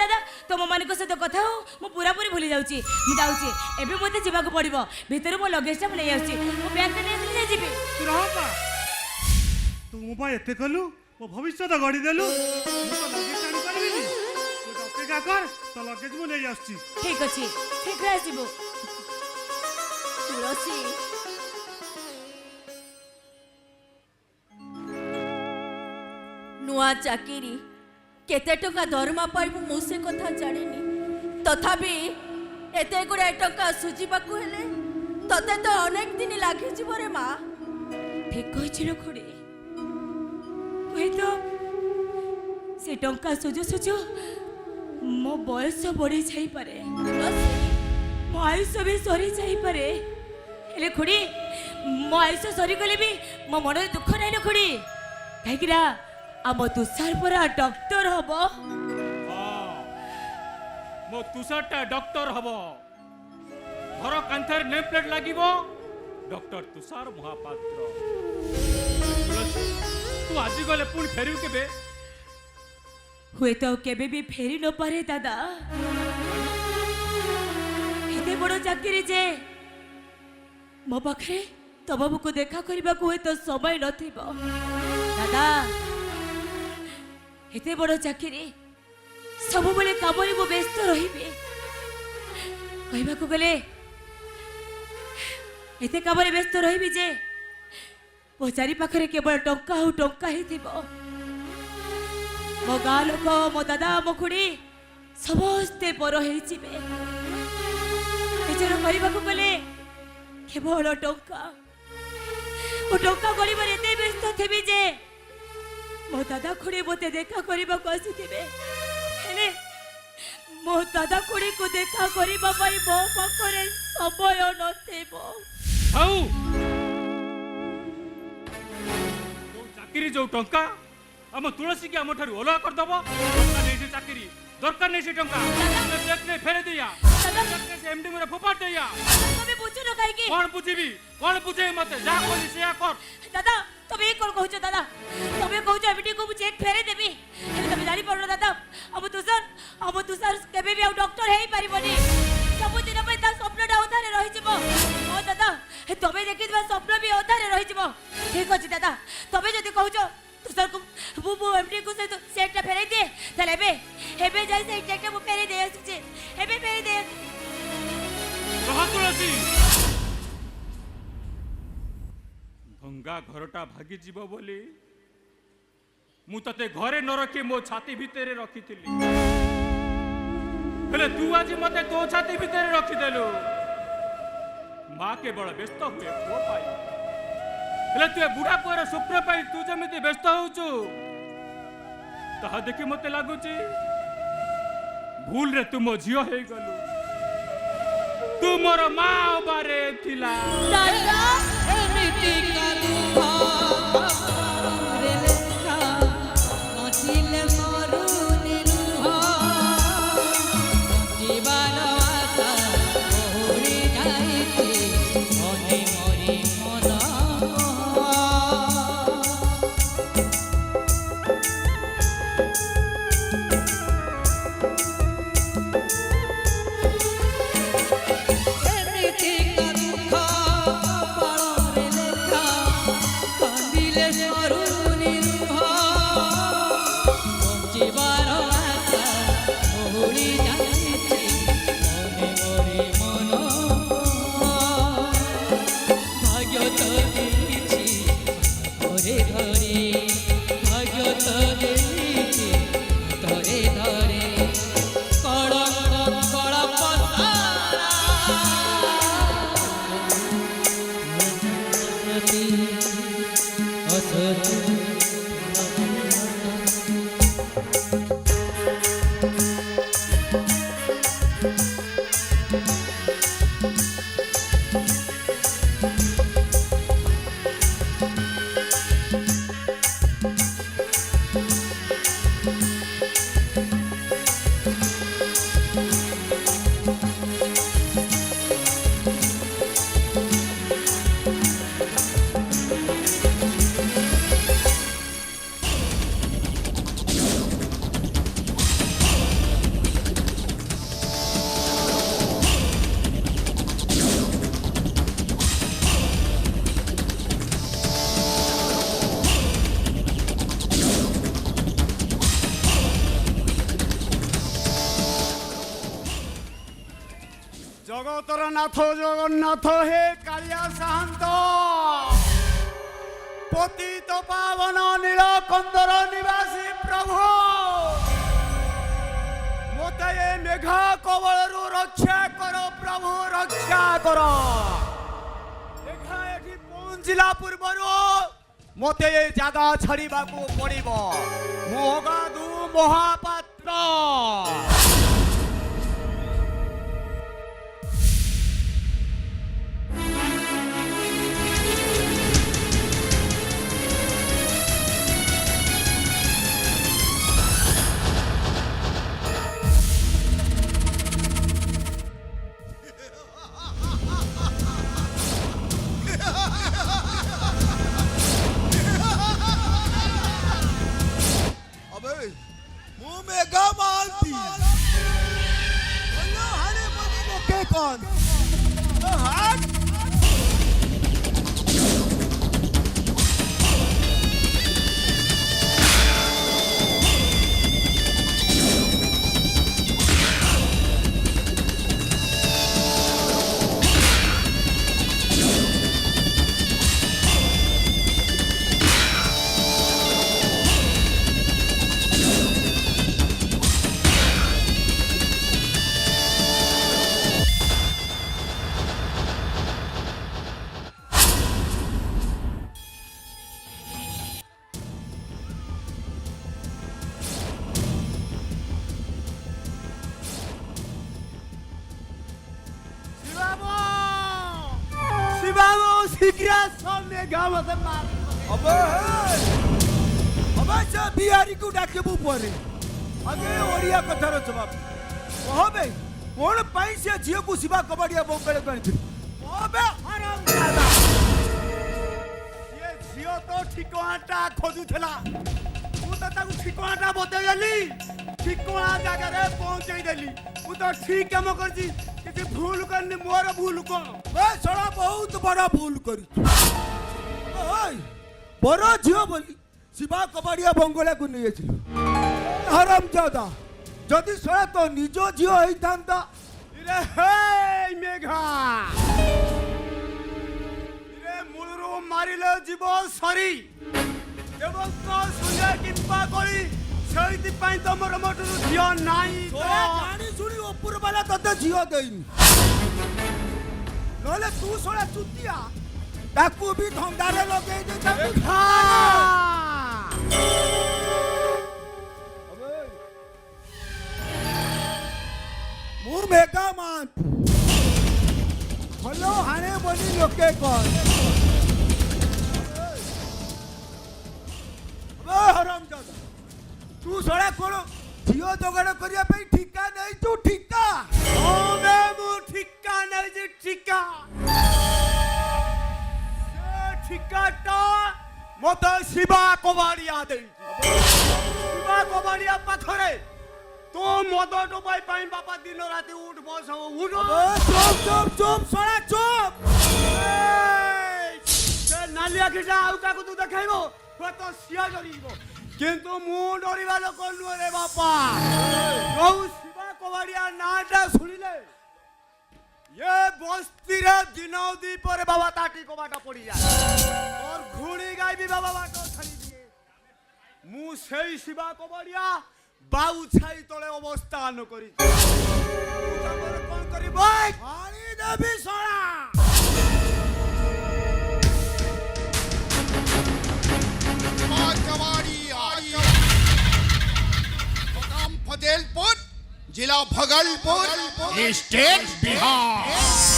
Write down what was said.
दादा तुम मान सहित कथा हो मु पूरा पूरी भूली जाऊँ मुझे एबे मते जीवाक पड़िबो भीतर मो लगेजटा मु नहीं आउची मो बैग ने नहीं जीबी तू रहपा तू मो पा एते कलु मो भविष्य गढ़ी देलु मु तो लगेज आनी पारबिनी तू अपेक्षा कर तो लगेज मु नहीं आउची ठीक अछि शीघ्र आसीबो तुलसी नुआ चाकरी केते टका दरमा पाइबु मु से कथा जानिनी तथापि एते गुडा टका सुजिबाकू हेले तते तो अनेक दिन लागि जिवो रे मां ठीक कहिलो खुड़ी हुए तो से टंका सुजु सुजु मो बयस बढ़ी जाई पारे मो आयुष भी सरी जाई पारे हेले खुड़ी मो आयुष सरी गले भी मो मन दुख नहीं न खुड़ी कहिकिरा आम तुषार परा डॉक्टर हबो मो तुषारटा डॉक्टर हबो घर कांथर नेम प्लेट लागिबो डॉक्टर तुषार महापात्र तू आज गले पुणी फेरू केबे हुए तो केबे भी फेरी न पारे दादा एते बड़ चाकरी जे मो पाखे तब को देखा करने को हुए तो समय नथिबो दादा एते बड़ चाकरी सब बेले काम मु व्यस्त रही कहवा गले एते काम व्यस्त रही जे मो चारि पाखरे केवल टंका हो टंका ही थिबो मो गाँ लोक मो दादा मो खुड़ी समस्ते पर होइजिबे निजर कहवा गले केवल टंका ओ टंका गरीब एते व्यस्त थिबी जे मो दादा खुड़ी मते देखा करने को आसीथिबे हेले मो दादा खुड़ी को देखा करबा पई मो पाखरे समय नथिबो आउ तो चाकरी जो टंका हम तुलसी के हम ठारू ओला कर दबो टंका नै से चाकरी दरकार नै से टंका देख नै फेरे दिया दादा से एमडी मोरे फोपाट दिया तबे बुझु न काई की कोन बुझे मते जा कोली से कर दादा तबे कोन कहू दादा तबे कहू एमडी को चेक फेरे देबी हेले तबे जानि पड़ो दादा अब तुषार केबे भी आ डॉक्टर हेई परिबनी सब दिन पे ता स्वप्नटा उधारे रहि जिवो ओ दादा तबे देखिबा स्वप्न भी उधारे रहि जिवो ठीक अछि दादा तबे जदी कहू तुषार को वो एमडी को से सेटटा फेरे दे तले हेबे जाई से सेटटा मु फेरे दे आछी हेबे फेरे दे कहा तुलसी भंगा घरटा भागी जीव बोली मु तते घरे न रखी मो छाती भितरे रखिथिली हेले तू आज मते तो छाती भितरे रखिदेलु माँ केवल व्यस्त हुए पुओ पाई हेले तू बुढ़ा पुअर स्वप्न पाई तू जमिति व्यस्त होचु ताहा देखि मते लागुची भूल रे तू मो झियो हे गलु तू मोर माँ बारे थिला दादा एमिति का दुख रे लेखा नथिले मरु निरुह जीवन आशा ओहरी जाईती मने मरी मन জগতর নাথ জগন্নাথ হে কালিয়া সাহান্ত পতিত পাবন নীলকন্দর নিবাসী প্রভু মতে এ মেঘা কবলরু রক্ষা কর প্রভু রক্ষা কর মেঘা এଠି পৌঁছিলা ପୂର୍ବରୁ মতে এ জাগা ছাড়িବାକୁ পড়িব মোগাদু মহাপাত্র मुंह में गम आती बोलो हरे मनी के कौन हाथ शीघ्र सामने गाँव से मार अबे से बिहारी को डाके बु परे आगे ओडिया कथार जवाब कहबे कोन पाई से झियो को शिवा कबड्डिया बंगले गणी अबे हराम दादा ये झियो तो ठिकाना खोजुथला तू तो ताकू ठिकाना बतेली ठिकाना जगह रे पहुंचाई देली तू तो ठीक काम करजी कि भूल करनी मोर भूल कौन बे छोड़ा बहुत बड़ा भूल करी ओय बड़ा झियो बोली शिवा कबाड़िया बंगला को नहीं आछिलो हराम जादा जदी छोड़ा तो निजो झियो होई थांता इरे हे मेघा इरे मूलरो मारिले जीव सरी एवं को सुने किंपा करी সেইতি পাই তোমার মটরু ঝিও নাই তো জানি শুনি উপর বালা ততে ঝিও দেইনি নলে তু সোলা চুতিয়া তাকু বি ধন্দারে লগাই দে তাকু খা মু মেগা মান হলো হানে বলি লোকে কর ও হরাম দাদা तू सोड़ा कोन झियो जोगाड़ करिया पे ठिका नहीं तू ठिका ओ बे मु ठिका नहीं जी ठिका से ठिका तो मत शिवा कबाड़िया दे शिवा कबाड़िया पाखरे तो मद डोबाई पाई बापा दिन राती उठ बस उठ चुप चुप चुप सोड़ा चुप से नालिया खिटा आउ का तू देखाइबो तो सिया जरीबो किंतु मु डरिबा लोक नु रे बापा गौ शिवा कबाड़िया नाटा सुनिले ये बस्ती रे दिनौदी पर बाबा ताटी कबाटा पड़ी जाए और घुड़ी गाय भी बाबा बाटो छाड़ी दिए मु सेई शिवा कबाड़िया बाऊ छाई तले अवस्थान करी तमर कोन करिबो पानी देबी सोना फतेहपुर जिला भगलपुर स्टेट बिहार